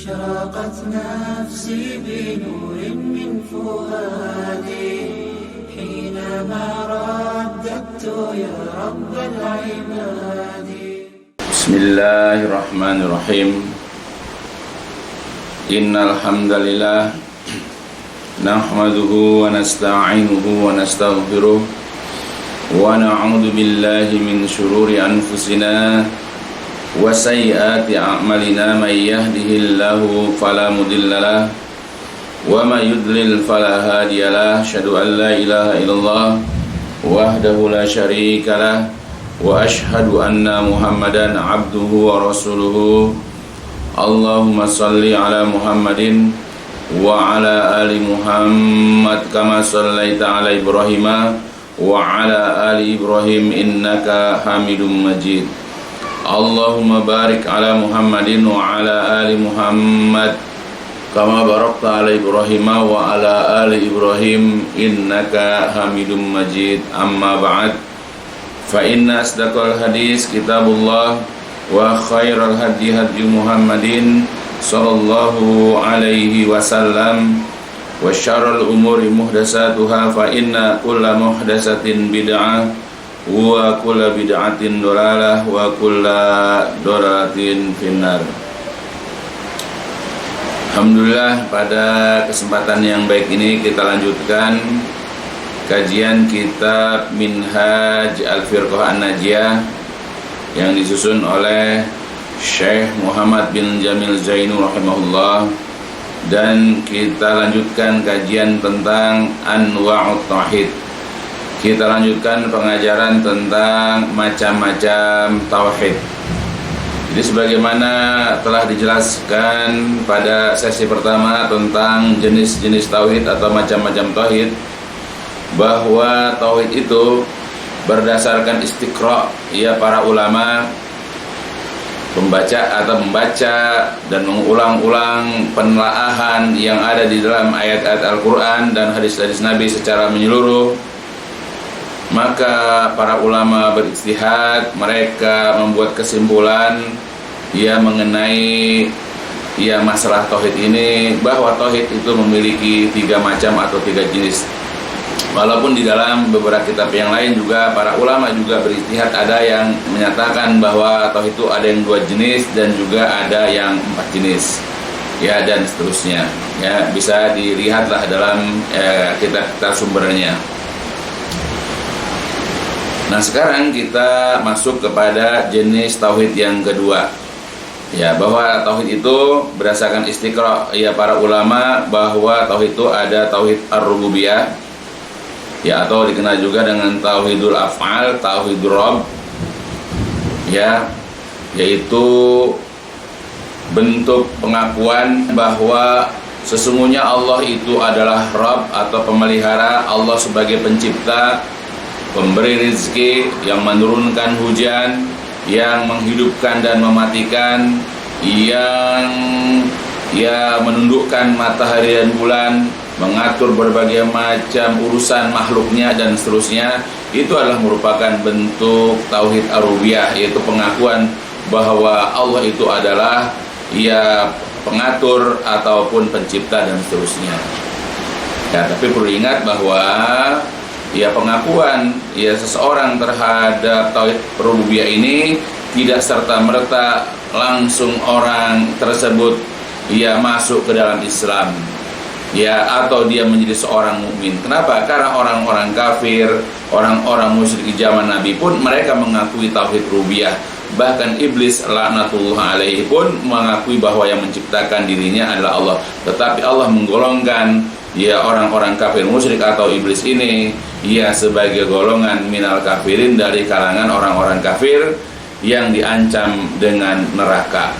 أشرقت نفسي بنور من فؤادي حينما رددت يا رب العباد. بسم الله الرحمن الرحيم. إن الحمد لله نحمده ونستعينه ونستغفره ونعوذ بالله من شرور أنفسنا وسيئات أعمالنا. من يهده الله فلا مضل له ومن يضلل فلا هادي له. أشهد أن لا إله إلا الله وحده لا شريك له وأشهد أن محمدا عبده ورسوله. اللهم صل على محمد وعلى آل محمد كما صليت على إبراهيم وعلى آل إبراهيم إنك حميد مجيد. Allahumma barik ala Muhammadin wa ala ali Muhammad kama barakta ala Ibrahim wa ala ali Ibrahim innaka Hamidum Majid. Amma ba'd, fa inna asdaqal hadis kitabullah wa khairal hadi hadi Muhammadin sallallahu alaihi wasallam wa syarrul umuri muhdatsatuha fa inna kulla muhdatsatin bid'ah wa kulla bid'atin dolalah wa kulla dolalatin finnar. Alhamdulillah, pada kesempatan yang baik ini kita lanjutkan kajian kitab Minhaj Al-Firqah An-Najiyah yang disusun oleh Syekh Muhammad bin Jamil Zainu rahimahullah, dan kita lanjutkan kajian tentang Anwa'ut Tauhid. Kita lanjutkan pengajaran tentang macam-macam tauhid. Jadi sebagaimana telah dijelaskan pada sesi pertama tentang jenis-jenis tauhid atau macam-macam tauhid, bahwa tauhid itu berdasarkan istiqra, ya, para ulama membaca dan mengulang-ulang penelaahan yang ada di dalam ayat-ayat Al-Quran dan hadis-hadis Nabi secara menyeluruh. Maka para ulama beristihad, mereka membuat kesimpulan mengenai masalah tauhid ini, bahwa tauhid itu memiliki 3 macam atau 3 jenis. Walaupun di dalam beberapa kitab yang lain juga para ulama juga beristihad, ada yang menyatakan bahwa tauhid itu ada yang 2 jenis dan juga ada yang 4 jenis, dan seterusnya. Bisa dilihatlah dalam kitab-kitab sumbernya. Nah, sekarang kita masuk kepada jenis tauhid yang kedua. Bahwa tauhid itu berdasarkan istiqra, para ulama, bahwa tauhid itu ada tauhid ar-rububiyah, atau dikenal juga dengan tauhidul af'al, tauhidur rabb, yaitu bentuk pengakuan bahwa sesungguhnya Allah itu adalah Rabb atau pemelihara, Allah sebagai pencipta, pemberi rezeki, yang menurunkan hujan, yang menghidupkan dan mematikan, yang menundukkan matahari dan bulan, mengatur berbagai macam urusan makhluknya dan seterusnya. Itu adalah merupakan bentuk tauhid ar-rububiyah, yaitu pengakuan bahwa Allah itu adalah pengatur ataupun pencipta dan seterusnya. Tapi perlu ingat bahwa pengakuan seseorang terhadap tauhid rububiyah ini tidak serta-merta langsung orang tersebut masuk ke dalam Islam, atau dia menjadi seorang mukmin. Kenapa? Karena orang-orang kafir, orang-orang musyrik di zaman Nabi pun mereka mengakui tauhid rububiyah. Bahkan iblis laknatullah alaihi pun mengakui bahwa yang menciptakan dirinya adalah Allah. Tetapi Allah menggolongkan orang-orang kafir musyrik atau iblis ini sebagai golongan minal kafirin, dari kalangan orang-orang kafir yang diancam dengan neraka.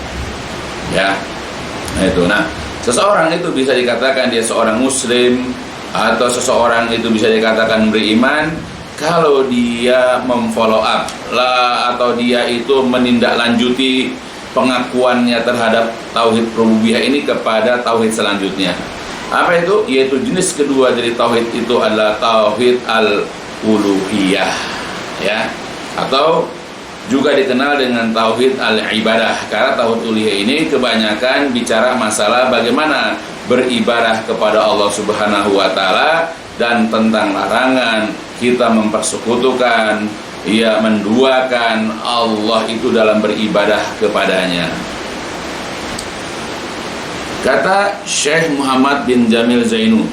Nah, seseorang itu bisa dikatakan dia seorang muslim, atau seseorang itu bisa dikatakan beriman kalau dia memfollow up atau dia itu menindaklanjuti pengakuannya terhadap tauhid rububiyah ini kepada tauhid selanjutnya. Apa itu? Yaitu jenis kedua dari tauhid itu adalah tauhid al-uluhiyah, atau juga dikenal dengan tauhid al-ibadah, karena tauhid uluhiyah ini kebanyakan bicara masalah bagaimana beribadah kepada Allah Subhanahu wa taala dan tentang larangan kita mempersekutukan, menduakan Allah itu dalam beribadah kepadanya. Kata Syekh Muhammad bin Jamil Zainu,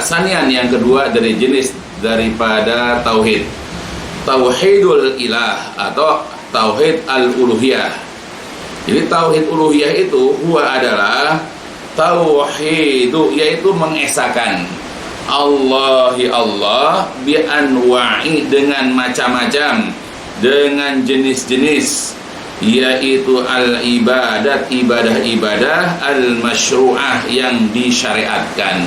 sanian yang kedua dari jenis daripada tauhid, tauhidul ilah atau tauhid al-uluhiyah. Jadi tauhid uluhiyah itu adalah tauhidu, yaitu mengesahkan Allah bi anwa'i, dengan macam-macam, dengan jenis-jenis, yaitu al-ibadat, ibadah-ibadah al-masyru'ah, yang disyariatkan.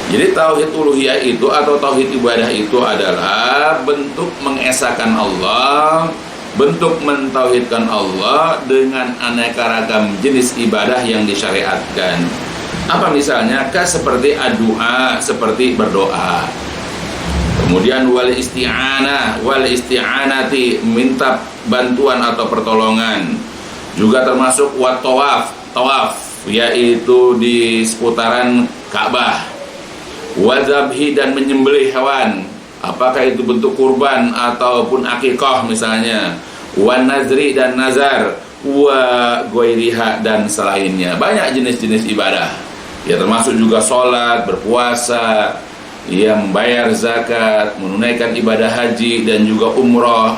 Jadi tauhid uluhiyah itu atau tauhid ibadah itu adalah bentuk mengesahkan Allah, bentuk mentauhidkan Allah dengan aneka ragam jenis ibadah yang disyariatkan. Apa misalnya? Seperti doa, seperti berdoa. Kemudian wal isti'anati, minta bantuan atau pertolongan. Juga termasuk tawaf, yaitu di seputaran Ka'bah. Wadzabhi, dan menyembelih hewan, apakah itu bentuk kurban ataupun akikah misalnya. Wan nazri, dan nazar. Wa ghairiha, dan selainnya. Banyak jenis-jenis ibadah. Termasuk juga sholat, berpuasa, membayar zakat, menunaikan ibadah haji, dan juga umroh.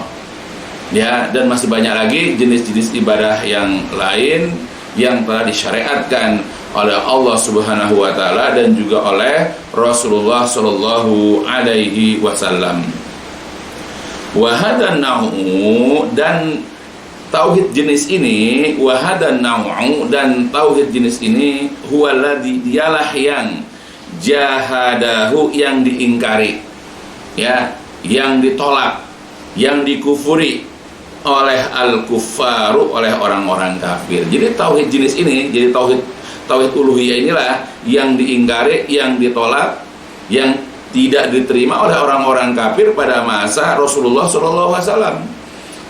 Dan masih banyak lagi jenis-jenis ibadah yang lain yang telah disyariatkan oleh Allah Subhanahu wa taala dan juga oleh Rasulullah sallallahu alaihi wasallam. Wa hadan nau'u, dan tauhid jenis ini, wahadan nau'u, dan tauhid jenis ini, huwaladzi, dialah yang jahadahu, yang diingkari, yang ditolak, yang dikufuri oleh al-kuffaru, oleh orang-orang kafir. Jadi tauhid jenis ini, jadi tauhid uluhiyah inilah yang diingkari, yang ditolak, yang tidak diterima oleh orang-orang kafir pada masa Rasulullah SAW.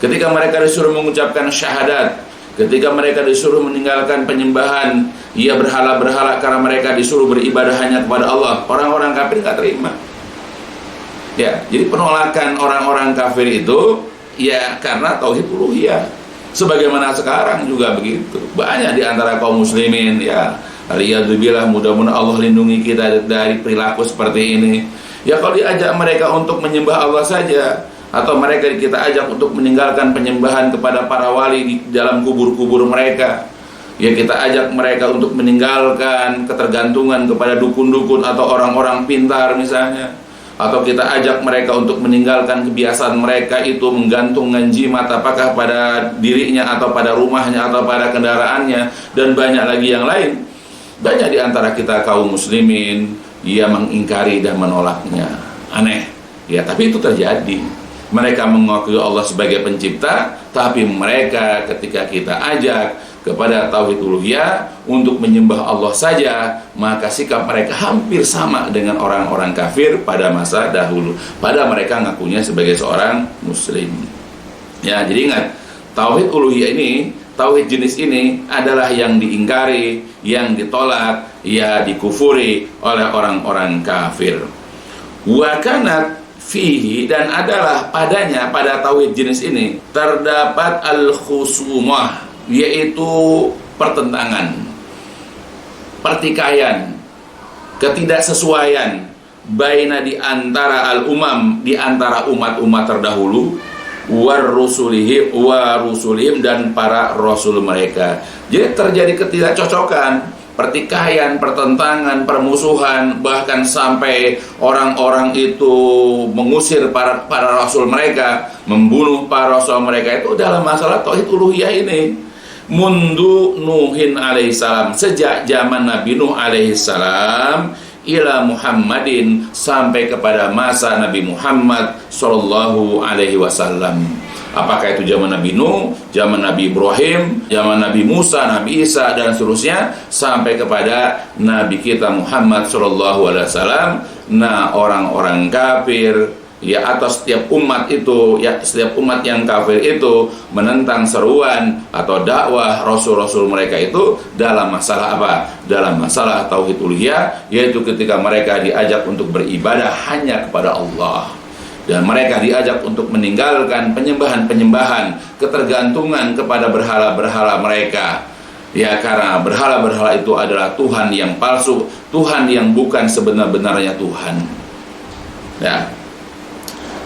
Ketika mereka disuruh mengucapkan syahadat, ketika mereka disuruh meninggalkan penyembahan berhala-berhala karena mereka disuruh beribadah hanya kepada Allah, orang-orang kafir nggak terima. Jadi penolakan orang-orang kafir itu karena tauhid uluhiyah. Sebagaimana sekarang juga begitu. Banyak di antara kaum muslimin, aliyadzubillah, mudah-mudahan Allah lindungi kita dari perilaku seperti ini. Kalau diajak mereka untuk menyembah Allah saja, atau mereka kita ajak untuk meninggalkan penyembahan kepada para wali di dalam kubur-kubur mereka, kita ajak mereka untuk meninggalkan ketergantungan kepada dukun-dukun atau orang-orang pintar misalnya, atau kita ajak mereka untuk meninggalkan kebiasaan mereka itu menggantungkan jimat, apakah pada dirinya atau pada rumahnya atau pada kendaraannya, dan banyak lagi yang lain. Banyak di antara kita kaum muslimin mengingkari dan menolaknya. Aneh, tapi itu terjadi. Mereka mengakui Allah sebagai pencipta, tapi mereka ketika kita ajak kepada tauhid uluhiyah untuk menyembah Allah saja, maka sikap mereka hampir sama dengan orang-orang kafir pada masa dahulu, pada mereka ngakunya sebagai seorang muslim. Jadi ingat, tauhid uluhiyah ini, tauhid jenis ini adalah yang diingkari, yang ditolak, dikufuri oleh orang-orang kafir. Wa kanat fihi, dan adalah padanya, pada tauhid jenis ini terdapat al-khusumah, yaitu pertentangan, pertikaian, ketidaksesuaian baina, di antara al-umam, di antara umat-umat terdahulu, war rusulihim, dan para rasul mereka. Jadi terjadi ketidakcocokan, pertikaian, pertentangan, permusuhan, bahkan sampai orang-orang itu mengusir para rasul mereka, membunuh para rasul mereka itu dalam masalah tauhid uluhiyah ini. Mundu Nuhin alaihissalam, sejak zaman Nabi Nuh alaihissalam, ila Muhammadin, sampai kepada masa Nabi Muhammad sallallahu alaihi wasallam. Apakah itu zaman Nabi Nuh, zaman Nabi Ibrahim, zaman Nabi Musa, Nabi Isa, dan seterusnya, sampai kepada Nabi kita Muhammad sallallahu alaihi wasallam. Nah, orang-orang kafir ya atau setiap umat itu, ya setiap umat yang kafir itu menentang seruan atau dakwah rasul-rasul mereka itu dalam masalah apa? Dalam masalah tauhid uluhiyah, yaitu ketika mereka diajak untuk beribadah hanya kepada Allah. Dan mereka diajak untuk meninggalkan penyembahan-penyembahan, ketergantungan kepada berhala-berhala mereka. Ya, karena berhala-berhala itu adalah Tuhan yang palsu, Tuhan yang bukan sebenar-benarnya Tuhan. Ya.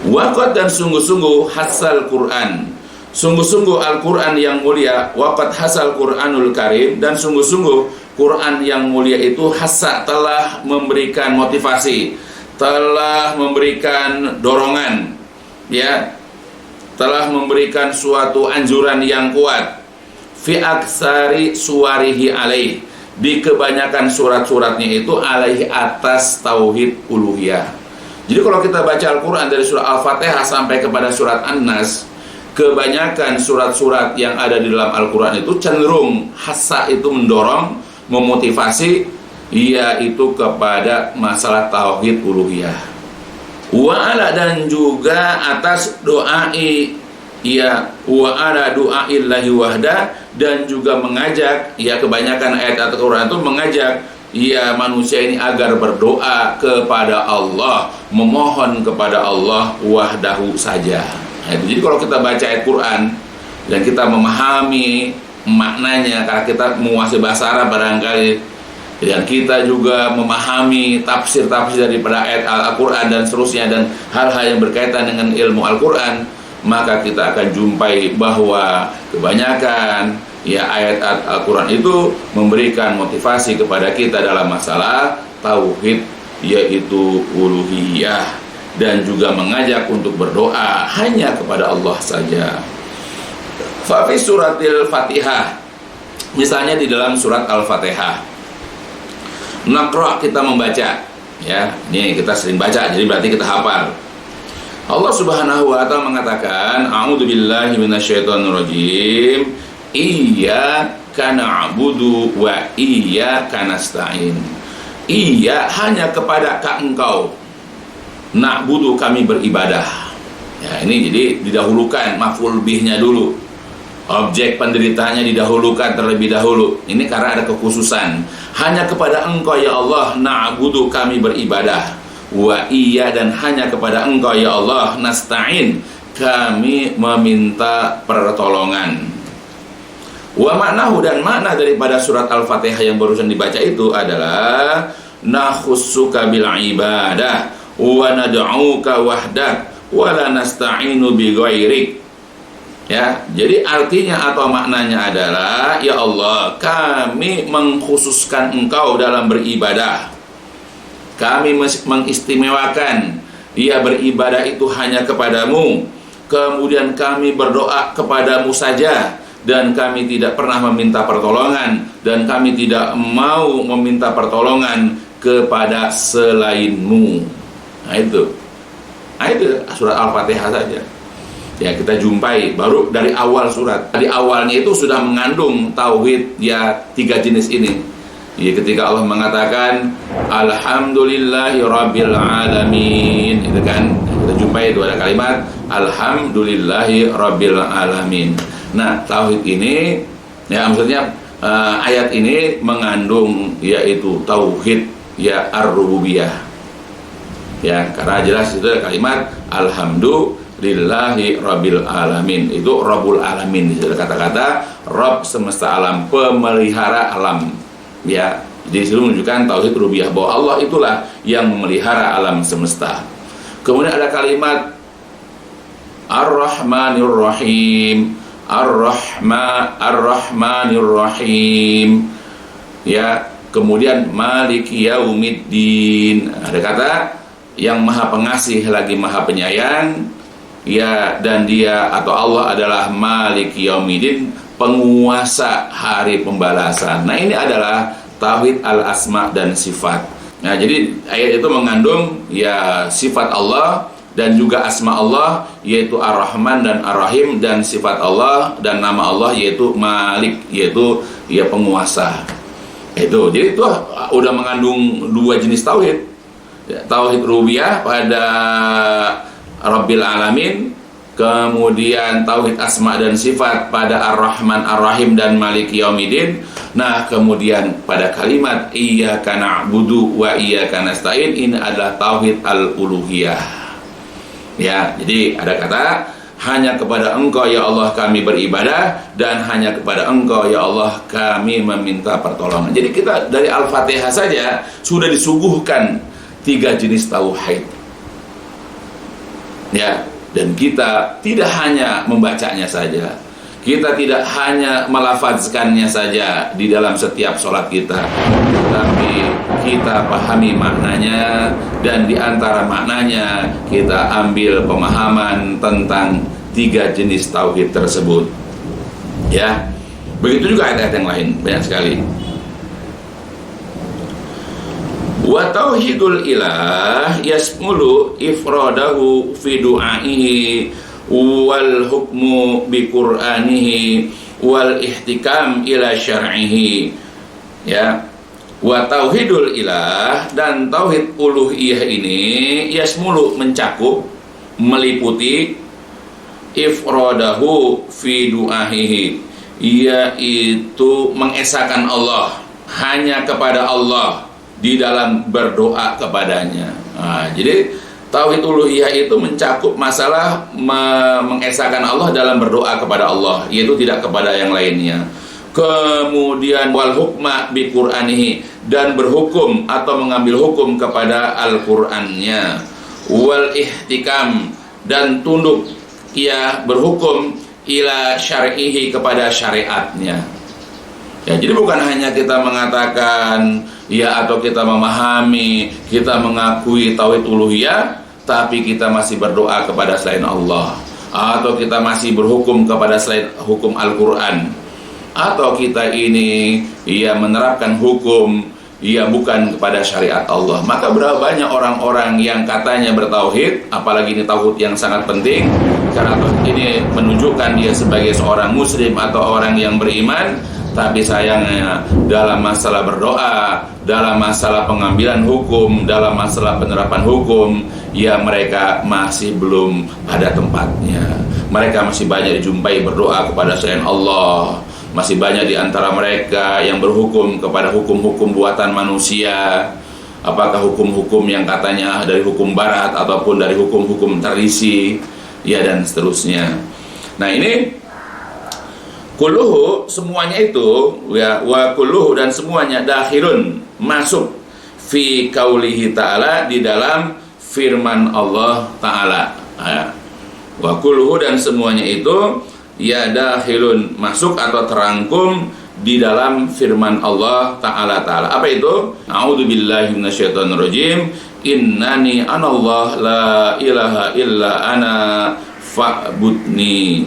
Waqad dan sungguh-sungguh hasal Quran. Sungguh-sungguh Al-Quran yang mulia, waqad hasal Quranul Karim, dan sungguh-sungguh Quran yang mulia itu hasa telah memberikan motivasi, telah memberikan dorongan, ya, telah memberikan suatu anjuran yang kuat fi aksari suwarihi alaih, di kebanyakan surat-suratnya itu alaihi atas tauhid uluhiyah. Jadi kalau kita baca Al-Quran dari surah Al-Fatihah sampai kepada surat An-Nas, kebanyakan surat-surat yang ada di dalam Al-Quran itu cenderung hasa, itu mendorong, memotivasi, yaitu kepada masalah tauhid uluhiyah. Wa ala, dan juga atas doai, ya, wa ala du'aillahi wahda, dan juga mengajak, ya, kebanyakan ayat Al-Quran itu mengajak, ya, manusia ini agar berdoa kepada Allah, memohon kepada Allah wahdahu saja. Nah, jadi kalau kita baca ayat Quran dan kita memahami maknanya, karena kita menguasai bahasa Arab barangkali, dan kita juga memahami tafsir-tafsir daripada ayat Al-Quran dan seterusnya, dan hal-hal yang berkaitan dengan ilmu Al-Quran, maka kita akan jumpai bahwa kebanyakan, ya, ayat Al-Quran itu memberikan motivasi kepada kita dalam masalah tauhid, yaitu uluhiyah, dan juga mengajak untuk berdoa hanya kepada Allah saja. Fa fi suratil Fatihah, misalnya di dalam surat Al-Fatihah, naqra, kita membaca, ya, ini kita sering baca, jadi berarti kita hafal. Allah Subhanahu wa ta'ala mengatakan, a'udzubillahi minasyaitonirrajim, iyyaka na'budu wa iyyaka nasta'in. Iya, hanya kepada Engkau na'budu, kami beribadah. Ya, ini jadi didahulukan maf'ul bihnya dulu, objek penderitaannya didahulukan terlebih dahulu. Ini karena ada kekhususan. Hanya kepada Engkau ya Allah na'budu, kami beribadah. Wa iya, dan hanya kepada Engkau ya Allah nasta'in, kami meminta pertolongan. Wa maknahu, dan makna daripada surat Al-Fatihah yang barusan dibaca itu adalah nakhussuka bil ibadah wa nad'uka wahdak wa la nasta'inu bi ghairik. Ya, jadi artinya atau maknanya adalah, ya Allah, kami mengkhususkan Engkau dalam beribadah. Kami mengistimewakan, ya, beribadah itu hanya kepadamu. Kemudian kami berdoa kepadamu saja, dan kami tidak pernah meminta pertolongan, dan kami tidak mau meminta pertolongan kepada selainmu. Nah itu surat Al-Fatihah saja. Ya, kita jumpai baru dari awal surat. Di awalnya itu sudah mengandung tauhid, ya, 3 jenis ini. Ya, ketika Allah mengatakan alhamdulillahi rabbil alamin, itu kan kita jumpai itu ada kalimat alhamdulillahi rabbil alamin. Nah, tauhid ini, ya, maksudnya ayat ini mengandung, yaitu tauhid, ya, ar-rububiyah. Ya, karena jelas itu ada kalimat alhamdulillahi rabbil alamin. Itu Rabbul alamin, itu kata-kata Rabb semesta alam, pemelihara alam. Ya, jadi itu menunjukkan tauhid rububiyah, bahwa Allah itulah yang memelihara alam semesta. Kemudian ada kalimat Ar-Rahmanir Rahim, Ar-Rahmanir Rahim. Ya, kemudian Maliki Yaumiddin. Ada kata yang Maha Pengasih lagi Maha Penyayang, ya, dan Dia atau Allah adalah Maliki Yaumiddin, penguasa hari pembalasan. Nah, ini adalah tauhid al-asma dan sifat. Nah, jadi ayat itu mengandung, ya, sifat Allah dan juga asma Allah, yaitu Ar-Rahman dan Ar-Rahim, dan sifat Allah dan nama Allah yaitu Malik, yaitu, ya, penguasa. Itu. Jadi itu udah mengandung 2 jenis tauhid. Ya, tauhid rububiyah pada Rabbil Alamin, kemudian tauhid asma dan sifat pada Ar-Rahman Ar-Rahim dan Maliki Yaumiddin. Nah, kemudian pada kalimat iyyaka na'budu wa iyyaka nasta'in, ini adalah tauhid al-uluhiyah. Ya, jadi ada kata hanya kepada Engkau ya Allah kami beribadah, dan hanya kepada Engkau ya Allah kami meminta pertolongan. Jadi kita dari Al-Fatihah saja sudah disuguhkan 3 jenis tauhid. Ya, dan kita tidak hanya membacanya saja, kita tidak hanya melafazkannya saja di dalam setiap sholat kita, tapi kita pahami maknanya, dan di antara maknanya kita ambil pemahaman tentang 3 jenis tauhid tersebut. Ya, begitu juga ayat-ayat yang lain banyak sekali. Wa tauhidul ilah yasmulu ifradahu fi du'aihi wal hukmu bi qur'anihi wal ihtikam ila syar'ihi. Ya, wa tauhidul ilah, dan tauhid uluhiyah ini yasmulu mencakup, meliputi ifradahu fi du'aihi, yaitu mengesahkan Allah, hanya kepada Allah di dalam berdoa kepadanya. Nah, jadi tauhid uluhiyah itu mencakup masalah mengesahkan Allah dalam berdoa kepada Allah, yaitu tidak kepada yang lainnya. Kemudian wal hukma bi qur'anihi, dan berhukum atau mengambil hukum kepada Al-Qur'annya. Wal ihtikam, dan tunduk ia berhukum ila syar'ihi, kepada syariatnya. Ya, jadi bukan hanya kita mengatakan ya, atau kita memahami, kita mengakui tauhid uluhiyah, tapi kita masih berdoa kepada selain Allah, atau kita masih berhukum kepada selain hukum Al-Quran, atau kita ini ya menerapkan hukum ya bukan kepada syariat Allah. Maka berapa banyak orang-orang yang katanya bertauhid, apalagi ini tauhid yang sangat penting, karena tauhid ini menunjukkan dia sebagai seorang muslim atau orang yang beriman, tapi sayangnya dalam masalah berdoa, dalam masalah pengambilan hukum, dalam masalah penerapan hukum, ya mereka masih belum pada tempatnya. Mereka masih banyak dijumpai berdoa kepada selain Allah. Masih banyak di antara mereka yang berhukum kepada hukum-hukum buatan manusia, apakah hukum-hukum yang katanya dari hukum barat ataupun dari hukum-hukum tradisi, ya, dan seterusnya. Nah, ini kulluhu, semuanya itu ya, wa kulluhu, dan semuanya dakhilun, masuk fi qaulihi ta'ala, di dalam firman Allah Ta'ala. Ya. Wa kulluhu, dan semuanya itu ya dakhilun, masuk atau terangkum di dalam firman Allah Ta'ala. Apa itu? A'udzubillahi minasyaitonirrajim. Innani anallah la ilaha illa ana fa'budni.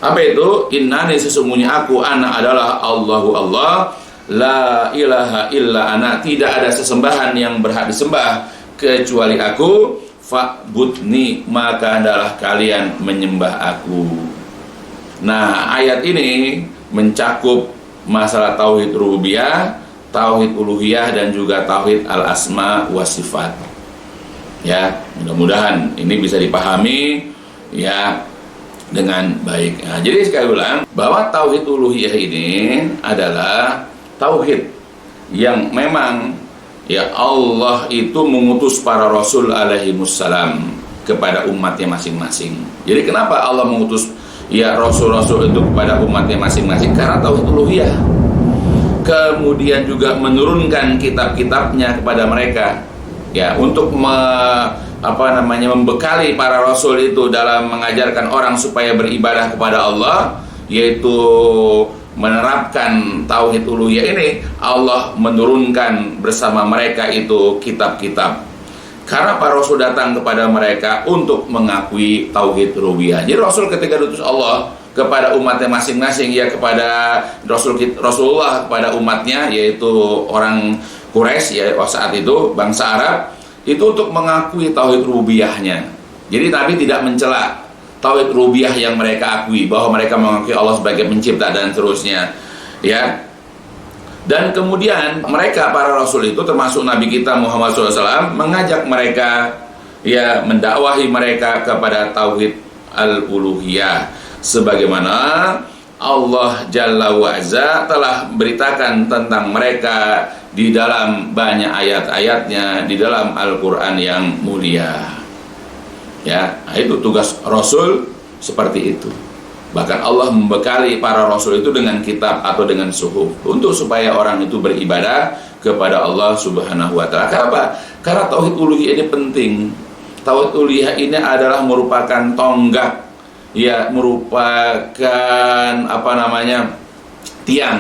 Apa itu? Innani, sesungguhnya aku, ana adalah Allahu Allah, la ilaha illa ana, tidak ada sesembahan yang berhak disembah kecuali aku, fa'budni, maka adalah kalian menyembah aku. Nah, ayat ini mencakup masalah tauhid rububiyah, tauhid uluhiyah, dan juga tauhid al-asma wa sifat. Ya, mudah-mudahan ini bisa dipahami ya dengan baik. Nah, jadi sekali ulang bahwa tauhid uluhiyah ini adalah tauhid yang memang ya Allah itu mengutus para rasul alaihimussalam kepada umatnya masing-masing. Jadi kenapa Allah mengutus ya rasul-rasul itu kepada umatnya masing-masing? Karena tauhid uluhiyah. Kemudian juga menurunkan kitab-kitabnya kepada mereka ya, untuk membekali para rasul itu dalam mengajarkan orang supaya beribadah kepada Allah, yaitu menerapkan tauhid uluhiyah ini. Allah menurunkan bersama mereka itu kitab-kitab, karena para rasul datang kepada mereka untuk mengakui tauhid rububiyah. Jadi rasul ketika diutus Allah kepada umatnya masing-masing, ya kepada Rasulullah kepada umatnya, yaitu orang Quraisy ya saat itu, bangsa Arab, itu untuk mengakui tauhid rububiyahnya. Jadi Nabi tidak mencela tauhid rububiyah yang mereka akui, bahwa mereka mengakui Allah sebagai pencipta dan seterusnya ya. Dan kemudian mereka, para rasul itu, termasuk Nabi kita Muhammad SAW, mengajak mereka ya mendakwahi mereka kepada tauhid al-uluhiyah, sebagaimana Allah Jalla wa'azza telah beritakan tentang mereka di dalam banyak ayat-ayatnya di dalam Al-Quran yang mulia. Ya, itu tugas Rasul seperti itu. Bahkan Allah membekali para Rasul itu dengan kitab atau dengan suhuf untuk supaya orang itu beribadah kepada Allah Subhanahu wa Ta'ala. Kenapa? Karena tauhid uluhiyah ini penting. Tauhid uluhiyah ini adalah merupakan tonggak, ya, merupakan tiang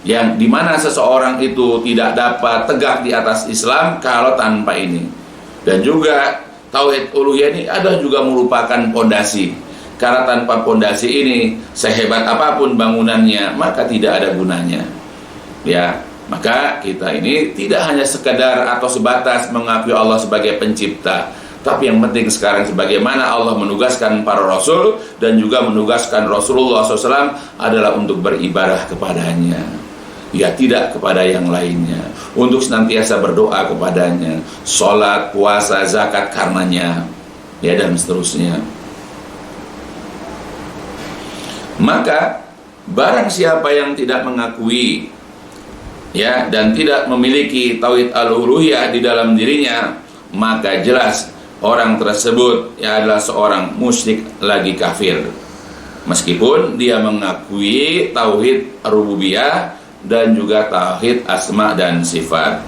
yang dimana seseorang itu tidak dapat tegak di atas Islam kalau tanpa ini. Dan juga tauhid uluhiyah ini ada juga merupakan pondasi. Karena tanpa pondasi ini, sehebat apapun bangunannya, maka tidak ada gunanya. Ya, maka kita ini tidak hanya sekedar atau sebatas mengakui Allah sebagai pencipta, tapi yang penting sekarang sebagaimana Allah menugaskan para Rasul dan juga menugaskan Rasulullah SAW adalah untuk beribadah kepadanya, ya, tidak kepada yang lainnya, untuk senantiasa berdoa kepadanya, sholat, puasa, zakat karenanya, ya, dan seterusnya. Maka barang siapa yang tidak mengakui, ya, dan tidak memiliki tauhid al-uluhiyah di dalam dirinya, maka jelas orang tersebut, ya, adalah seorang musyrik lagi kafir, meskipun dia mengakui tauhid rububiyah dan juga tauhid asma dan sifat.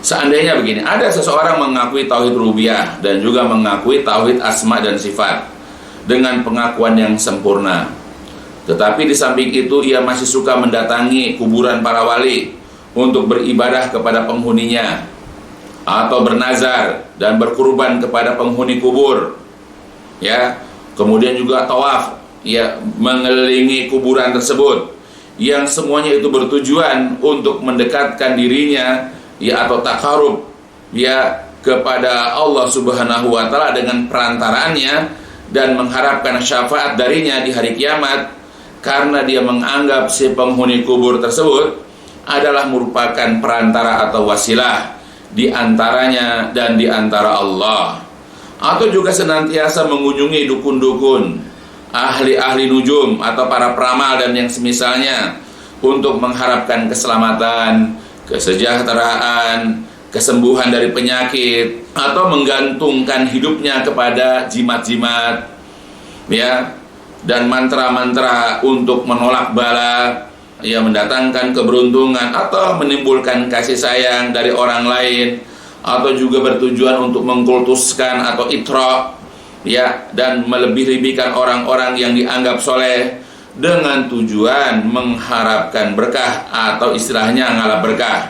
Seandainya begini, ada seseorang mengakui tauhid rububiyah dan juga mengakui tauhid asma dan sifat dengan pengakuan yang sempurna, tetapi di samping itu ia masih suka mendatangi kuburan para wali untuk beribadah kepada penghuninya, atau bernazar dan berkurban kepada penghuni kubur, ya, kemudian juga tawaf, ya, mengelilingi kuburan tersebut, yang semuanya itu bertujuan untuk mendekatkan dirinya, ya, atau takarub, ya, kepada Allah Subhanahu wa Ta'ala dengan perantaraannya dan mengharapkan syafaat darinya di hari kiamat, karena dia menganggap si penghuni kubur tersebut adalah merupakan perantara atau wasilah di antaranya dan di antara Allah. Atau juga senantiasa mengunjungi dukun-dukun, ahli-ahli nujum atau para peramal dan yang semisalnya untuk mengharapkan keselamatan, kesejahteraan, kesembuhan dari penyakit, atau menggantungkan hidupnya kepada jimat-jimat, ya, dan mantra-mantra untuk menolak bala, ya, mendatangkan keberuntungan atau menimbulkan kasih sayang dari orang lain, atau juga bertujuan untuk mengkultuskan atau itra, ya, dan melebih-lebihkan orang-orang yang dianggap soleh dengan tujuan mengharapkan berkah atau istilahnya ngalap berkah.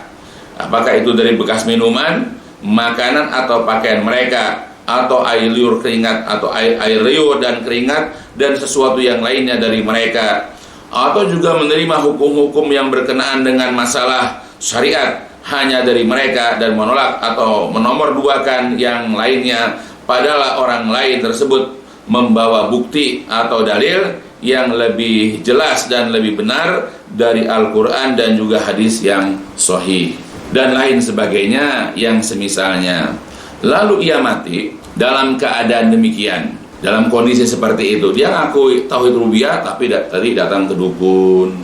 Apakah itu dari bekas minuman, makanan atau pakaian mereka, atau air liur keringat atau air liur dan keringat dan sesuatu yang lainnya dari mereka, atau juga menerima hukum-hukum yang berkenaan dengan masalah syariat hanya dari mereka dan menolak atau menomorduakan yang lainnya, padahal orang lain tersebut membawa bukti atau dalil yang lebih jelas dan lebih benar dari Al-Quran dan juga hadis yang sahih dan lain sebagainya yang semisalnya. Lalu ia mati dalam keadaan demikian, dalam kondisi seperti itu. Dia ngaku tauhid rububiyah tapi tadi datang ke dukun,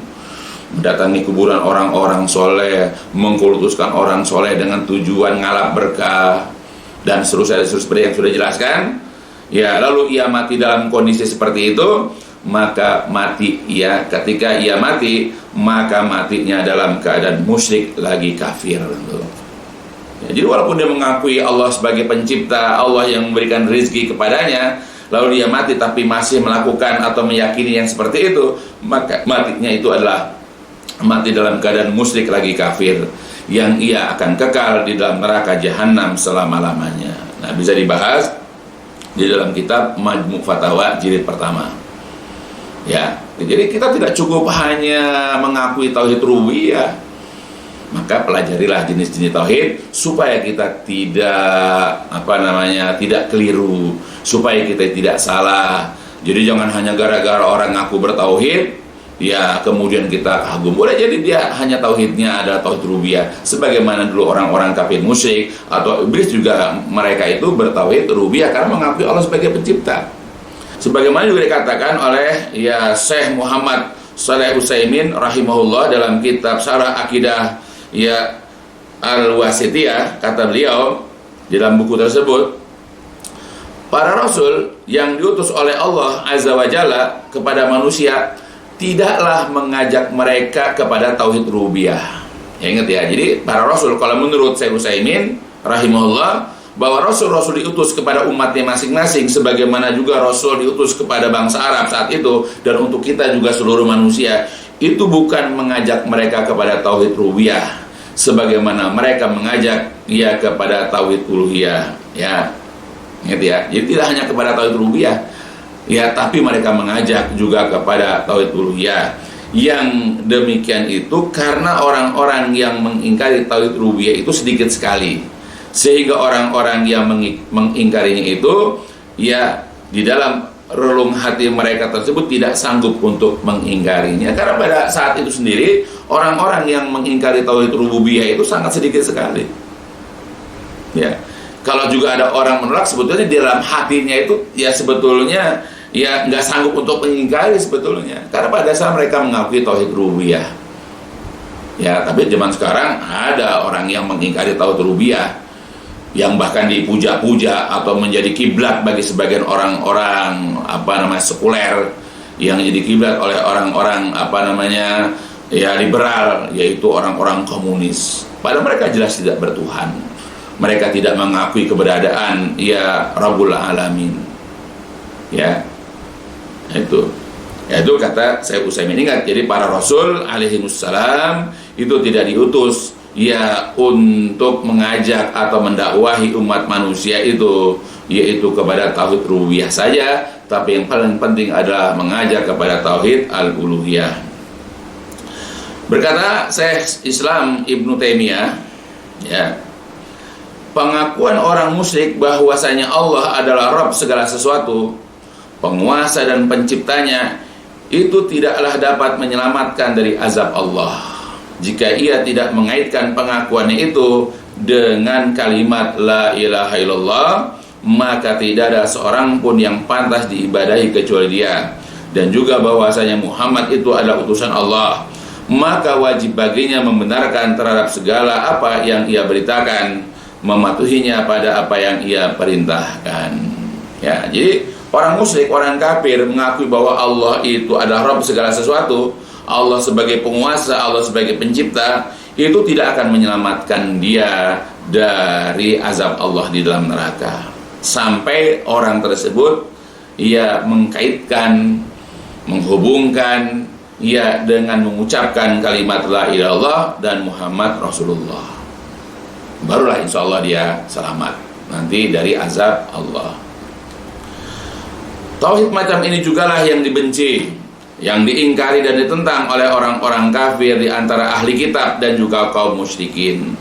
mendatangi kuburan orang-orang soleh, mengkultuskan orang soleh dengan tujuan ngalap berkah dan seterusnya seperti yang sudah jelaskan. Ya, lalu ia mati dalam kondisi seperti itu, maka mati, ya, ketika ia mati, maka matinya dalam keadaan musyrik lagi kafir. Ya, jadi walaupun dia mengakui Allah sebagai pencipta, Allah yang memberikan rezeki kepadanya, lalu dia mati tapi masih melakukan atau meyakini yang seperti itu, maka matinya itu adalah mati dalam keadaan musyrik lagi kafir, yang ia akan kekal di dalam neraka jahanam selama-lamanya. Nah, bisa dibahas di dalam kitab Majmu' Fatawa jilid pertama. Ya, jadi kita tidak cukup hanya mengakui tauhid rububiyah, maka pelajarilah jenis-jenis tauhid supaya kita tidak tidak keliru, supaya kita tidak salah. Jadi jangan hanya gara-gara orang ngaku bertauhid, ya kemudian kita kagum. Boleh jadi dia hanya tauhidnya adalah tauhid rububiyah, sebagaimana dulu orang-orang kafir musyrik atau iblis juga, mereka itu bertauhid rububiyah karena mengakui Allah sebagai pencipta. Sebagaimana juga dikatakan oleh ya Syekh Muhammad Shalih Utsaimin rahimahullah dalam kitab Syarah Aqidah ya Al-Wasithiyah, kata beliau di dalam buku tersebut, para rasul yang diutus oleh Allah Azza wa Jalla kepada manusia tidaklah mengajak mereka kepada tauhid rububiyah. Ya, ingat ya, jadi para rasul, kalau menurut Syekh Utsaimin rahimahullah, bahwa rasul-rasul diutus kepada umatnya masing-masing, sebagaimana juga rasul diutus kepada bangsa Arab saat itu, dan untuk kita juga seluruh manusia, itu bukan mengajak mereka kepada tauhid rububiyah sebagaimana mereka mengajak ya kepada tauhid uluhiyah. Ya, ingat ya, jadi tidak hanya kepada tauhid rububiyah ya, tapi mereka mengajak juga kepada tauhid uluhiyah. Yang demikian itu karena orang-orang yang mengingkari tauhid rububiyah itu sedikit sekali, sehingga orang-orang yang mengingkarinya itu ya di dalam relung hati mereka tersebut tidak sanggup untuk mengingkarinya, karena pada saat itu sendiri orang-orang yang mengingkari tauhid rububiyah itu sangat sedikit sekali. Ya, kalau juga ada orang menolak, sebetulnya di dalam hatinya itu ya sebetulnya ya nggak sanggup untuk mengingkari sebetulnya, karena pada saat mereka mengakui tauhid rububiyah. Ya, tapi zaman sekarang ada orang yang mengingkari tauhid rububiyah, yang bahkan dipuja-puja atau menjadi kiblat bagi sebagian orang-orang sekuler, yang jadi kiblat oleh orang-orang ya liberal, yaitu orang-orang komunis. Padahal mereka jelas tidak bertuhan, mereka tidak mengakui keberadaan ya Rabbul Alamin. Ya, itu kata Syekh Utsaimin. Ingat, jadi para rasul alaihimussalam itu tidak diutus ya untuk mengajak atau mendakwahi umat manusia itu yaitu kepada tauhid rububiyah saja, tapi yang paling penting adalah mengajak kepada tauhid al-uluhiyah. Berkata Syekh Islam Ibnu Taimiyah, ya, pengakuan orang musyrik bahwasanya Allah adalah Rabb segala sesuatu, penguasa dan penciptanya, itu tidaklah dapat menyelamatkan dari azab Allah jika ia tidak mengaitkan pengakuannya itu dengan kalimat la ilaha illallah, maka tidak ada seorang pun yang pantas diibadahi kecuali Dia, dan juga bahwasanya Muhammad itu adalah utusan Allah, maka wajib baginya membenarkan terhadap segala apa yang ia beritakan, mematuhinya pada apa yang ia perintahkan. Ya, jadi orang musyrik, orang kafir mengakui bahwa Allah itu adalah Rabb segala sesuatu, Allah sebagai penguasa, Allah sebagai pencipta, itu tidak akan menyelamatkan dia dari azab Allah di dalam neraka, sampai orang tersebut ia mengkaitkan, menghubungkan ia dengan mengucapkan kalimat la ilaha illallah dan Muhammad Rasulullah. Barulah insya Allah dia selamat nanti dari azab Allah. Tauhid macam ini jugalah yang dibenci, yang diingkari dan ditentang oleh orang-orang kafir di antara ahli kitab dan juga kaum musyrikin.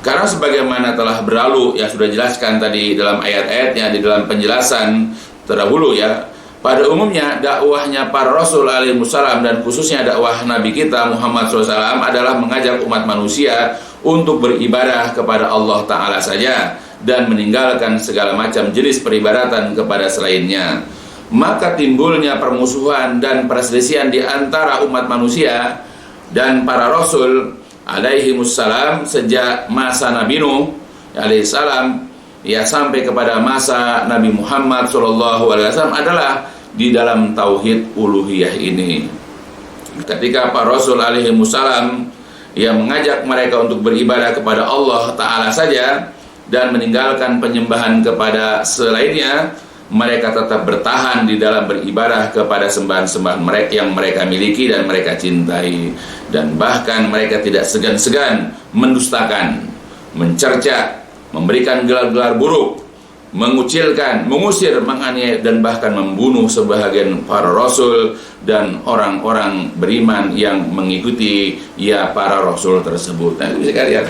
Karena sebagaimana telah berlalu, ya sudah jelaskan tadi dalam ayat-ayat yang di dalam penjelasan terdahulu ya, pada umumnya dakwahnya para rasul alaihissalam dan khususnya dakwah Nabi kita Muhammad SAW adalah mengajak umat manusia untuk beribadah kepada Allah Ta'ala saja dan meninggalkan segala macam jenis peribadatan kepada selainnya. Maka timbulnya permusuhan dan perselisihan di antara umat manusia dan para rasul alaihimussalam sejak masa Nabi Nuh alaihissalam ya sampai kepada masa Nabi Muhammad SAW adalah di dalam tauhid uluhiyah ini. Ketika para rasul alaihimussalam ya mengajak mereka untuk beribadah kepada Allah Ta'ala saja dan meninggalkan penyembahan kepada selainnya, mereka tetap bertahan di dalam beribadah kepada sembahan-sembahan mereka yang mereka miliki dan mereka cintai, dan bahkan mereka tidak segan-segan mendustakan, mencerca, memberikan gelar-gelar buruk, mengucilkan, mengusir, menganiaya dan bahkan membunuh sebahagian para rasul dan orang-orang beriman yang mengikuti ya para rasul tersebut. Nah, itu bisa lihat.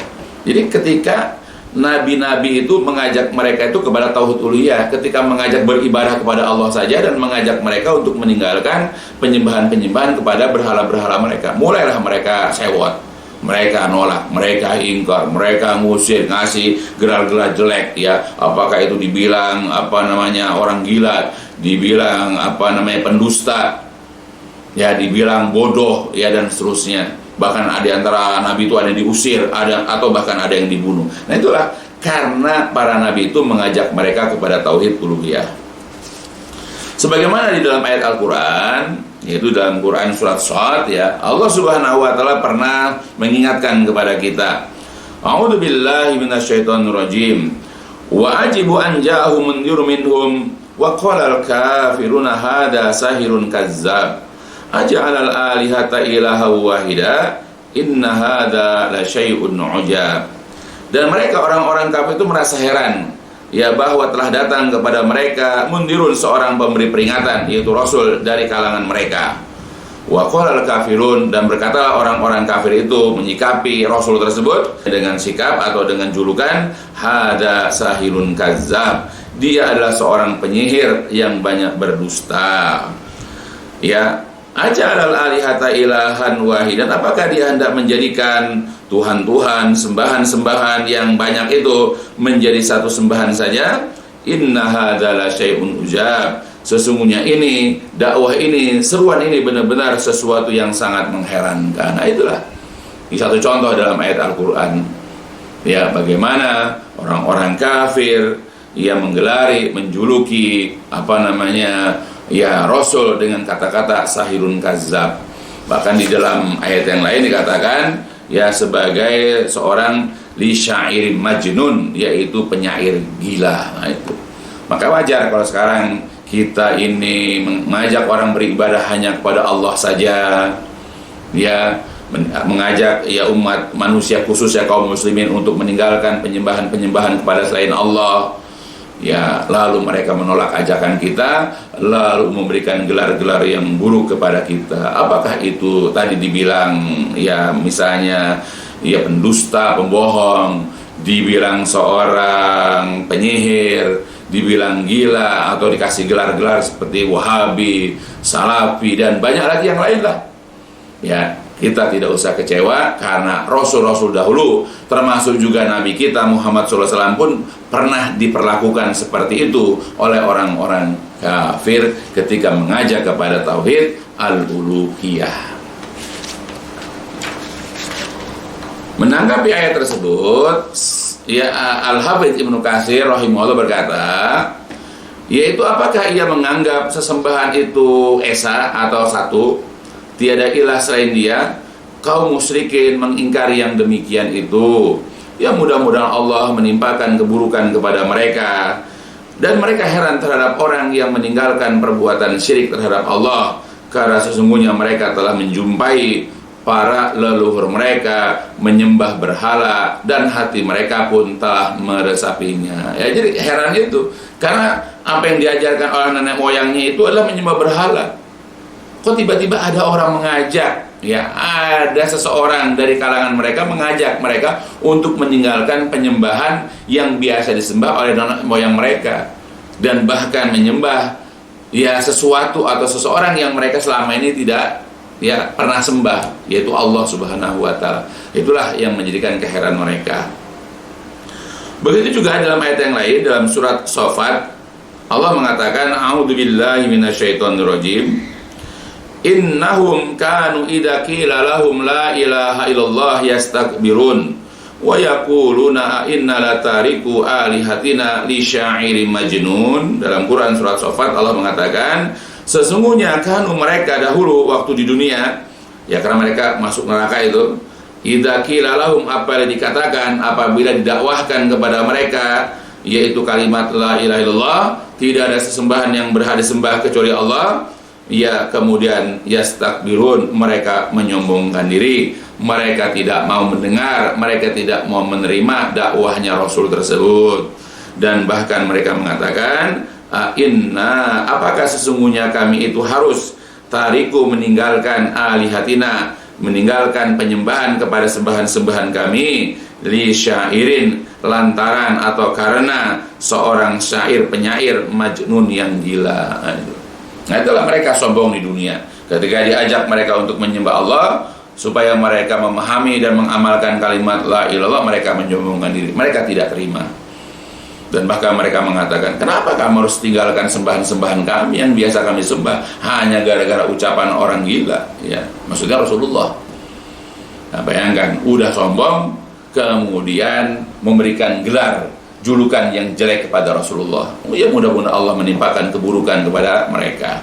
Jadi ketika nabi-nabi itu mengajak mereka itu kepada tauhid uluhiyah, ketika mengajak beribadah kepada Allah saja dan mengajak mereka untuk meninggalkan penyembahan-penyembahan kepada berhala-berhala mereka. Mulailah mereka sewot, mereka nolak, mereka ingkar, mereka ngusir, ngasih gelar-gelar jelek ya. Apakah itu dibilang orang gila, dibilang pendusta, ya dibilang bodoh ya, dan seterusnya. Bahkan ada antara nabi itu ada yang diusir, atau bahkan ada yang dibunuh. Nah itulah karena para nabi itu mengajak mereka kepada tauhid uluhiyah. Sebagaimana di dalam ayat Al-Qur'an, yaitu dalam Quran surat Shad ya, Allah Subhanahu wa taala pernah mengingatkan kepada kita. A'udzubillahi minasyaitonirrajim. Wa ajibu an ja'ahum mundzirun minhum wa qala al-kafiruna hadza sahirun kazzab. Aja'alal alihata ilaha wahida inna hadza la syai'un ujab. Dan mereka orang-orang kafir itu merasa heran ya, bahwa telah datang kepada mereka mundirun, seorang pemberi peringatan, yaitu rasul dari kalangan mereka. Wa qalal kafirun, dan berkatalah orang-orang kafir itu menyikapi rasul tersebut dengan sikap atau dengan julukan hadza sahirun kazzab. Dia adalah seorang penyihir yang banyak berdusta. Ya, aja'alal alihata ilahan wahidan, apakah dia hendak menjadikan Tuhan-Tuhan, sembahan-sembahan yang banyak itu menjadi satu sembahan saja? Inna hadza la syai'un ujab. Sesungguhnya ini, dakwah ini, seruan ini benar-benar sesuatu yang sangat mengherankan. Nah itulah satu contoh dalam ayat Al-Qur'an. Ya, bagaimana orang-orang kafir yang menggelari, menjuluki ya rasul dengan kata-kata sahirun kazzab. Bahkan di dalam ayat yang lain dikatakan ya sebagai seorang li syairin majnun, yaitu penyair gila. Nah itu. Maka wajar kalau sekarang kita ini mengajak orang beribadah hanya kepada Allah saja. Ya, mengajak ya umat manusia khususnya kaum muslimin untuk meninggalkan penyembahan-penyembahan kepada selain Allah. Ya, lalu mereka menolak ajakan kita, lalu memberikan gelar-gelar yang buruk kepada kita. Apakah itu tadi dibilang ya misalnya ya pendusta, pembohong, dibilang seorang penyihir, dibilang gila, atau dikasih gelar-gelar seperti Wahabi, Salafi, dan banyak lagi yang lain lah. Ya, kita tidak usah kecewa karena Rasul-Rasul dahulu, termasuk juga Nabi kita Muhammad SAW pun pernah diperlakukan seperti itu oleh orang-orang kafir ketika mengajak kepada tauhid al-uluhiyah. Menanggapi ayat tersebut, ya Al-Hafidz Ibnu Katsir rahimahullah berkata, yaitu apakah ia menganggap sesembahan itu esa atau satu, tiada ilah selain dia? Kaum musyrikin mengingkari yang demikian itu. Ya mudah-mudahan Allah menimpakan keburukan kepada mereka. Dan mereka heran terhadap orang yang meninggalkan perbuatan syirik terhadap Allah, karena sesungguhnya mereka telah menjumpai para leluhur mereka menyembah berhala, dan hati mereka pun telah meresapinya. Ya, jadi heran itu, karena apa yang diajarkan oleh nenek moyangnya itu adalah menyembah berhala. Kok tiba-tiba ada orang mengajak, ya ada seseorang dari kalangan mereka mengajak mereka untuk meninggalkan penyembahan yang biasa disembah oleh nenek moyang mereka, dan bahkan menyembah ya sesuatu atau seseorang yang mereka selama ini tidak ya pernah sembah, yaitu Allah Subhanahu wa taala. Itulah yang menjadikan keheranan mereka. Begitu juga dalam ayat yang lain, dalam surat Shafat, Allah mengatakan a'udzubillahi minasyaitonirrajim. Innahum kanu idza qila lahum la ilaha illallah yastakbirun wa yaquluna inna la tariku alihatina li syairin majnun. Dalam Quran surat Shafat Allah mengatakan, sesungguhnya kanu mereka dahulu waktu di dunia, ya karena mereka masuk neraka itu, idza qila lahum, apabila dikatakan, apabila didakwahkan kepada mereka, yaitu kalimat la ilaha illallah, tidak ada sesembahan yang berhak disembah kecuali Allah, ya kemudian yastakbirun, mereka menyombongkan diri, mereka tidak mau mendengar, mereka tidak mau menerima dakwahnya Rasul tersebut. Dan bahkan mereka mengatakan, inna, apakah sesungguhnya kami itu harus tariku meninggalkan alihatina, meninggalkan penyembahan kepada sembahan-sembahan kami li syairin, lantaran atau karena seorang syair penyair majnun yang gila. Nah, itulah mereka sombong di dunia. Ketika diajak mereka untuk menyembah Allah supaya mereka memahami dan mengamalkan kalimat la ilallah, mereka menyombongkan diri. Mereka tidak terima. Dan bahkan mereka mengatakan, kenapa kamu harus tinggalkan sembahan-sembahan kami yang biasa kami sembah hanya gara-gara ucapan orang gila? Ya, maksudnya Rasulullah. Nah, bayangkan, udah sombong, kemudian memberikan gelar, julukan yang jelek kepada Rasulullah. Ya, mudah-mudahan Allah menimpakan keburukan kepada mereka.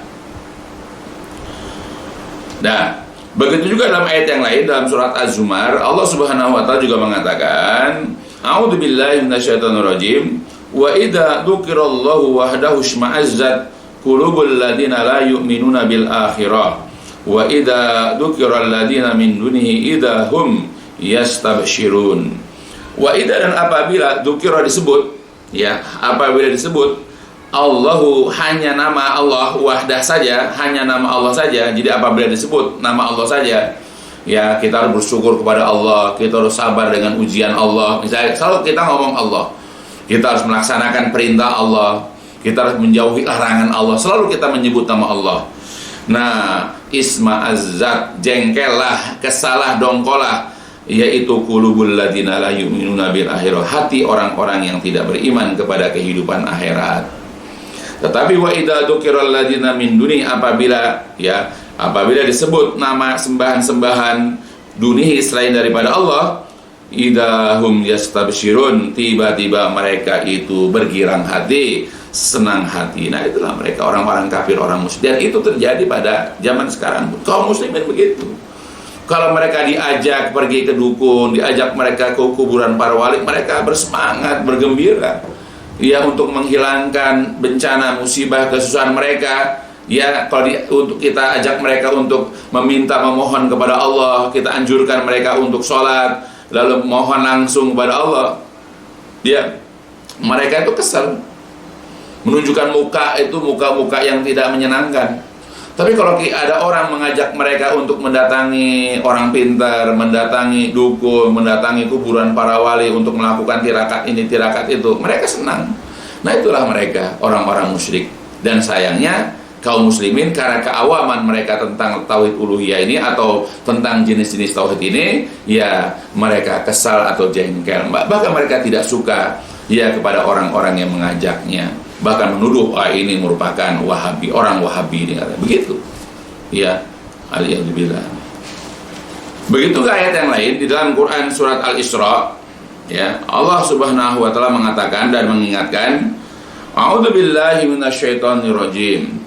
Nah, begitu juga dalam ayat yang lain, dalam surat Az-Zumar, Allah Subhanahu wa Ta'ala juga mengatakan, A'udzubillahi minasyaitonirrajim. Wa idza dzukirallahu wahdahu shma'azzat qulubul ladina la yu'minuna bil akhirah wa idza dzukiral ladina min dunihi idza hum yastabshirun. Wa idza, dan apabila dzukira disebut, ya, apabila disebut Allahu, hanya nama Allah wahdah saja, hanya nama Allah saja. Jadi apabila disebut nama Allah saja, ya, kita harus bersyukur kepada Allah, kita harus sabar dengan ujian Allah. Misalnya kalau kita ngomong Allah, kita harus melaksanakan perintah Allah, kita harus menjauhi larangan Allah, selalu kita menyebut nama Allah. Nah, isma azzat, jengkellah, kesalah dongkolah, yaitu qulubul ladina la yu'minuna bil akhirah, hati orang-orang yang tidak beriman kepada kehidupan akhirat. Tetapi wa idza dzukiral ladina min duni, apabila disebut nama sembahan-sembahan dunihi, selain daripada Allah, idahum yastabshirun, tiba-tiba mereka itu bergirang hati, senang hati. Nah, itulah mereka orang-orang kafir, orang musyrik. Dan itu terjadi pada zaman sekarang. Kaum muslimin begitu. Kalau mereka diajak pergi ke dukun, diajak mereka ke kuburan para wali, mereka bersemangat, bergembira, ya, untuk menghilangkan bencana, musibah, kesusahan mereka. Ya, kalau untuk kita ajak mereka untuk meminta, memohon kepada Allah, kita anjurkan mereka untuk sholat, lalu mohon langsung kepada Allah, ya, mereka itu kesal, menunjukkan muka yang tidak menyenangkan. Tapi kalau ada orang mengajak mereka untuk mendatangi orang pintar, mendatangi dukun, mendatangi kuburan para wali untuk melakukan tirakat ini, tirakat itu, mereka senang. Nah, itulah mereka orang-orang musyrik. Dan sayangnya kaum muslimin, karena keawaman mereka tentang tauhid uluhiyah ini atau tentang jenis-jenis tauhid ini, ya, mereka kesal atau jengkel. Bahkan mereka tidak suka, ya, kepada orang-orang yang mengajaknya. Bahkan menuduh, ini merupakan Wahabi, orang Wahabi ini, begitu. Ya, alhamdulillah. Begitu ayat yang lain di dalam Quran surat Al-Isra, ya, Allah Subhanahu wa Ta'ala mengatakan dan mengingatkan, A'udzubillahi minasyaitonirrajim.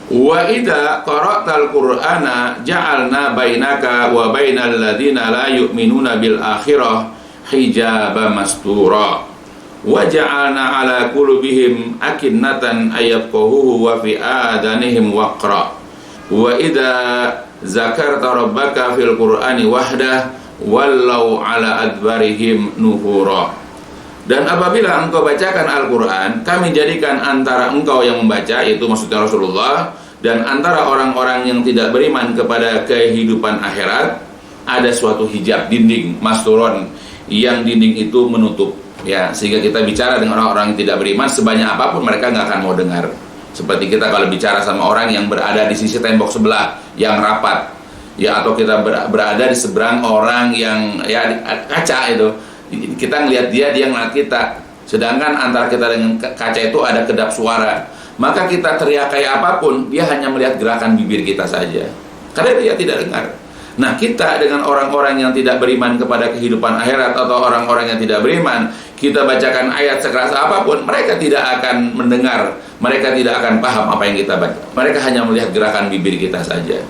Wa idza qara'tal qur'ana ja'alna bainaka wa bainal ladzina la yu'minuna bil akhirah hijaban mastura wa ja'alna 'ala qulubihim akinnatan ayafqahuhu wa fi adanihim waqra wa idza zakarta rabbaka fil qur'ani wahdah wallau 'ala adbarihim nufura. Dan apabila engkau bacakan Al-Quran, kami jadikan antara engkau yang membaca, itu maksudnya Rasulullah, dan antara orang-orang yang tidak beriman kepada kehidupan akhirat, ada suatu hijab, dinding, masturon, yang dinding itu menutup, ya, sehingga kita bicara dengan orang-orang yang tidak beriman, sebanyak apapun mereka nggak akan mau dengar. Seperti kita kalau bicara sama orang yang berada di sisi tembok sebelah, yang rapat, ya, atau kita berada di seberang orang yang, ya, kaca itu, kita ngelihat dia ngeliat kita, sedangkan antara kita dengan kaca itu ada kedap suara, maka kita teriak kayak apapun, dia hanya melihat gerakan bibir kita saja, karena dia tidak dengar. Nah, kita dengan orang-orang yang tidak beriman kepada kehidupan akhirat atau orang-orang yang tidak beriman, kita bacakan ayat sekeras apapun, mereka tidak akan mendengar, mereka tidak akan paham apa yang kita baca, mereka hanya melihat gerakan bibir kita saja.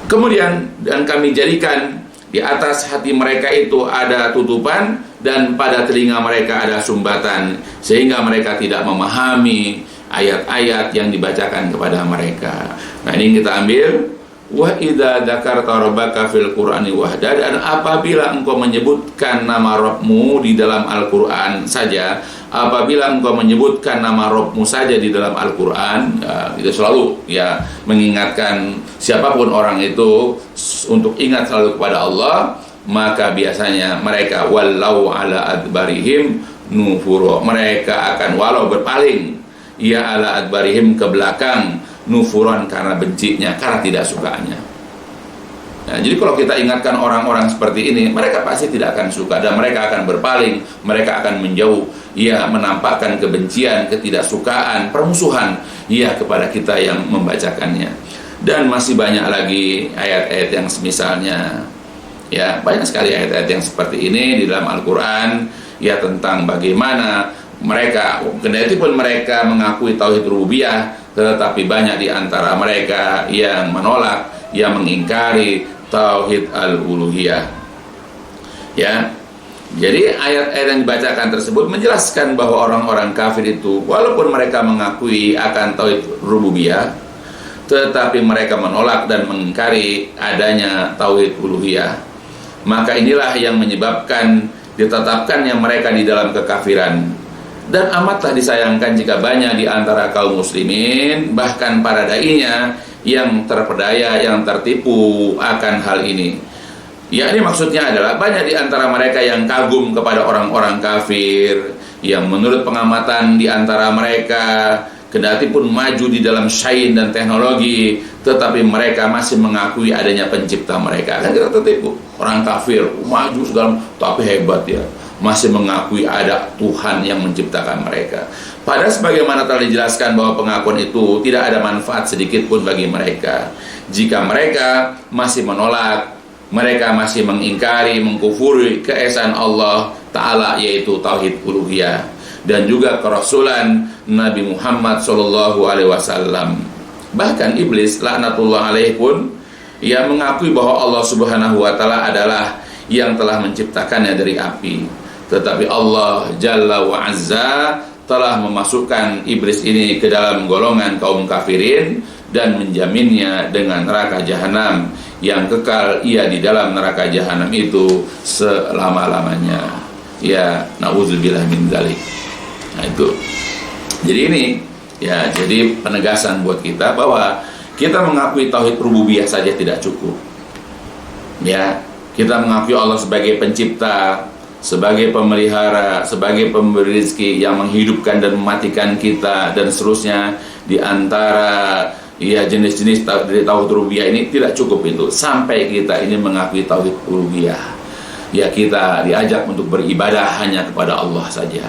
Kemudian, dan kami jadikan di atas hati mereka itu ada tutupan, dan pada telinga mereka ada sumbatan, sehingga mereka tidak memahami ayat-ayat yang dibacakan kepada mereka. Nah, ini kita ambil, wa idza dzakarta rabbaka fil qur'ani wahda, dan apabila engkau menyebutkan nama Rabbmu di dalam Al-Qur'an saja, apabila engkau menyebutkan nama Rabbmu saja di dalam Al-Quran, ya, itu selalu ya mengingatkan siapapun orang itu untuk ingat selalu kepada Allah, maka biasanya mereka wallau ala adbarihim nufuro, mereka akan walau berpaling ya ala adbarihim ke belakang, nufuron karena bencinya, karena tidak sukanya. Nah, jadi kalau kita ingatkan orang-orang seperti ini, mereka pasti tidak akan suka dan mereka akan berpaling, mereka akan menjauh, ya menampakkan kebencian, ketidaksukaan, permusuhan ya kepada kita yang membacakannya. Dan masih banyak lagi ayat-ayat yang semisalnya. Ya, banyak sekali ayat-ayat yang seperti ini di dalam Al-Quran, ya tentang bagaimana mereka, kendati pun mereka mengakui tauhid rububiyah, tetapi banyak di antara mereka yang menolak, yang mengingkari tauhid al-uluhiyah. Ya. Jadi ayat-ayat yang dibacakan tersebut menjelaskan bahwa orang-orang kafir itu walaupun mereka mengakui akan tauhid rububiyah, tetapi mereka menolak dan mengingkari adanya tauhid uluhiyah. Maka inilah yang menyebabkan ditetapkannya mereka di dalam kekafiran. Dan amatlah disayangkan jika banyak di antara kaum muslimin, bahkan para dai-nya, yang terpedaya, yang tertipu akan hal ini. Ya, ini maksudnya adalah banyak di antara mereka yang kagum kepada orang-orang kafir, yang menurut pengamatan di antara mereka, kendati pun maju di dalam sains dan teknologi, tetapi mereka masih mengakui adanya pencipta mereka. Kan kita tertipu. Orang kafir maju segala, tapi hebat ya, masih mengakui ada Tuhan yang menciptakan mereka. Padahal sebagaimana telah dijelaskan bahwa pengakuan itu tidak ada manfaat sedikit pun bagi mereka. Jika mereka masih menolak, mereka masih mengingkari, mengkufuri keesaan Allah Ta'ala, yaitu tauhid uluhiyah, dan juga kerasulan Nabi Muhammad SAW. Bahkan iblis laknatullah alaih pun ia mengakui bahwa Allah Subhanahu wa Ta'ala adalah yang telah menciptakannya dari api. Tetapi Allah Jalla wa Azza telah memasukkan iblis ini ke dalam golongan kaum kafirin dan menjaminnya dengan neraka jahanam yang kekal ia di dalam neraka jahanam itu selama-lamanya. Ya, na'udzubillah min dzalik. Nah itu. Jadi ini ya, jadi penegasan buat kita bahwa kita mengakui tauhid rububiyah saja tidak cukup. Ya, kita mengakui Allah sebagai pencipta, sebagai pemelihara, sebagai pemberi rezeki yang menghidupkan dan mematikan kita dan seterusnya. Di antara ya jenis-jenis dari tauhid rububiyah ini tidak cukup itu. Sampai kita ini mengakui tauhid uluhiyah, ya kita diajak untuk beribadah hanya kepada Allah saja.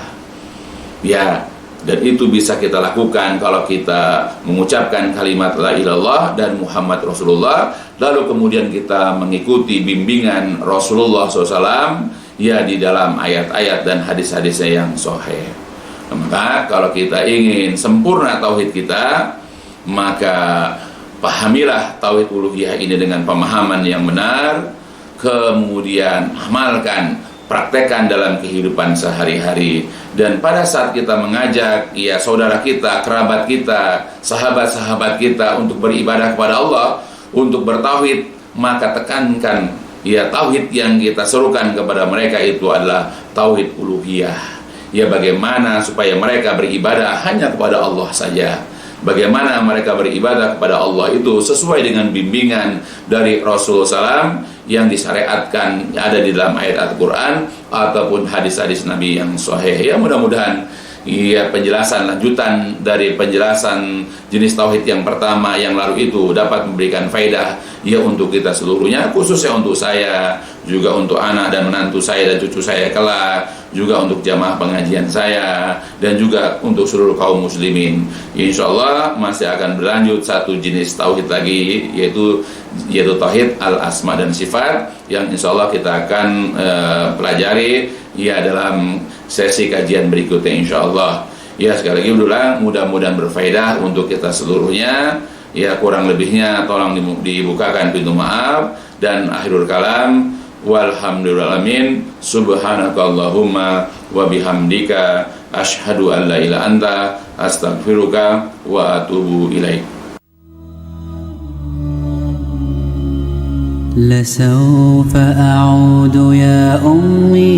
Ya, dan itu bisa kita lakukan kalau kita mengucapkan kalimat la ilallah dan Muhammad Rasulullah, lalu kemudian kita mengikuti bimbingan Rasulullah SAW ya di dalam ayat-ayat dan hadis-hadisnya yang sahih. Maka kalau kita ingin sempurna tauhid kita, maka pahamilah tauhid uluhiyah ini dengan pemahaman yang benar, kemudian amalkan, praktekkan dalam kehidupan sehari-hari. Dan pada saat kita mengajak ya saudara kita, kerabat kita, sahabat-sahabat kita untuk beribadah kepada Allah, untuk bertauhid, maka tekankan ya tauhid yang kita serukan kepada mereka itu adalah tauhid uluhiyah. Ya bagaimana supaya mereka beribadah hanya kepada Allah saja. Bagaimana mereka beribadah kepada Allah itu sesuai dengan bimbingan dari Rasulullah SAW yang disyariatkan ada di dalam ayat Al-Quran ataupun hadis-hadis Nabi yang sahih. Ya mudah-mudahan ya penjelasan lanjutan dari penjelasan jenis tauhid yang pertama yang lalu itu dapat memberikan faedah ya untuk kita seluruhnya, khususnya untuk saya, juga untuk anak dan menantu saya dan cucu saya kelak, juga untuk jamaah pengajian saya, dan juga untuk seluruh kaum muslimin. Insyaallah masih akan berlanjut satu jenis tauhid lagi, yaitu tauhid al-asma dan sifat, yang insyaallah kita akan pelajari ya dalam sesi kajian berikutnya insyaallah. Ya sekali lagi mudah-mudahan berfaedah untuk kita seluruhnya. Ya kurang lebihnya tolong dibukakan pintu maaf, dan akhirul kalam walhamdulillahalamin, subhanakallahumma wa bihamdika asyhadu an la ilaha anta astaghfiruka wa atubu ilaik. لسوف أعود يا أمي